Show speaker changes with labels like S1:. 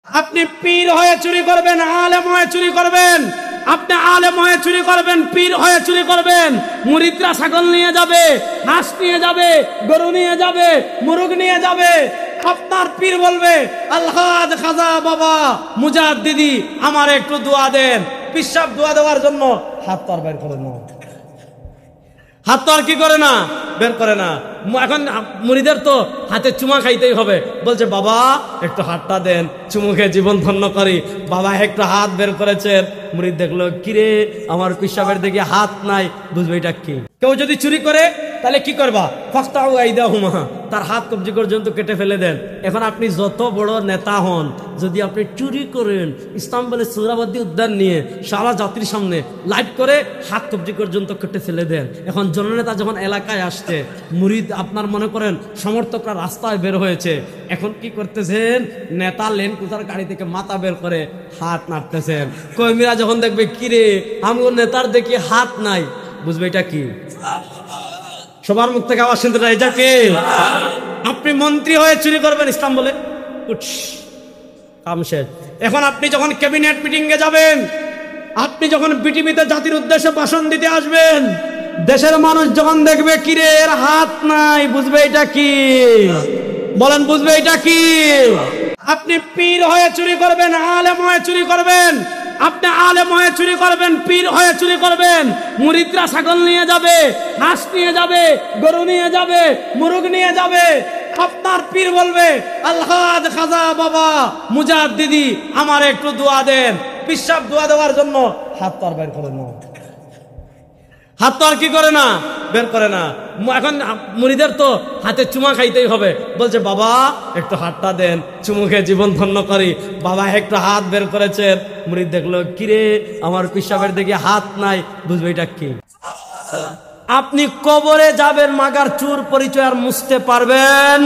S1: আপনি পীর হয়ে চুরি করবেন, আলেম হয়ে চুরি করবেন। আপনি আলেম হয়ে চুরি করবেন, পীর হয়ে চুরি করবেন। মুরিদরা ছাগল নিয়ে যাবে, হাঁস নিয়ে যাবে, গরু নিয়ে যাবে, মুরগ নিয়ে যাবে। আপনার পীর বলবে, আলহাজ খাজা বাবা মুজাদ্দিদি আমার একটু দোয়া দেন। পিসাব দোয়া দেওয়ার জন্য হাত তো আর বের করে না, হাত তো আর কি করে না, বের করে না। এখন মুরিদের তো হাতে চুমা খাইতেই হবে। বলছে বাবা একটু হাতটা দেন, চুমু খেয়ে জীবন ধন্য করি। বাবা একটু হাত বের করেছেন। মুরিদ দেখলো কিরে আমার পিসাবের দিকে হাত নাই, বুঝবে এটা কি। কেউ যদি চুরি করে তাহলে কি করবা, ফাস্তাউ আইদাহুমা, তার হাত কবজি পর্যন্ত কেটে ফেলে দেন। এখন আপনি যত বড় নেতা হন, যদি আপনি চুরি করেন, ইসলাম বলে সুহরাওয়ার্দী উদ্যান নিয়ে সারা জাতির সামনে লাইভ করে হাত কবজি পর্যন্ত কেটে ফেলে দেন। এখন জননেতা যখন এলাকায় আসছে, মুরিদ আপনার মনে করেন সমর্থকরা রাস্তায় বের হয়েছে, এখন কি করতেছেন, নেতা লেন কোথার গাড়ি থেকে মাথা বের করে হাত নাড়তেছেন। কর্মীরা যখন দেখবে কিরে আমগো নেতার দেখি হাত নাই, বুঝবে এটা কি। সবার মুখ থেকে আওয়াজ শুনতে চাই, এটা কে? আপনি মন্ত্রী হয়ে চুরি করবেন, ইসলাম বলে কাম শেষ। এখন আপনি যখন ক্যাবিনেট মিটিং এ যাবেন, আপনি যখন বিটিভিতে জাতির উদ্দেশ্যে ভাষণ দিতে আসবেন, দেশের মানুষ যখন দেখবে কিরে এর হাত নাই, বুঝবে এটা কি। বলেন বুঝবে এটা কি। আপনি পীর হয়ে চুরি করবেন, আলেম হয়ে চুরি করবেন। আপনি আলেম হয়ে চুরি করবেন, পীর হয়ে চুরি করবেন। মুরিদরা ছাগল নিয়ে যাবে, হাঁস নিয়ে যাবে, গরু নিয়ে যাবে, মুরগ নিয়ে যাবে। আপনার পীর বলবে, আলহাজ খাজা বাবা মুজাদ্দিদি আমার একটু দোয়া দেন। পিসাব দোয়া দেওয়ার জন্য হাত তো আর বের করে না, হাত তো আর কি করে না, বের করে না। এখন মুরিদের তো হাতে চুমা খাইতেই হবে। বলছে বাবা একটু হাতটা দেন, চুমু খেয়ে জীবন ধন্য করি। বাবা একটু হাত বের করেছেন। মুরিদ দেখলো কিরে আমার পিসাবের দিকে হাত নাই, বুঝবে এটা কি। আপনি কবরে যাবেন, মাগার চুর পরিচয় আর মুছতে পারবেন।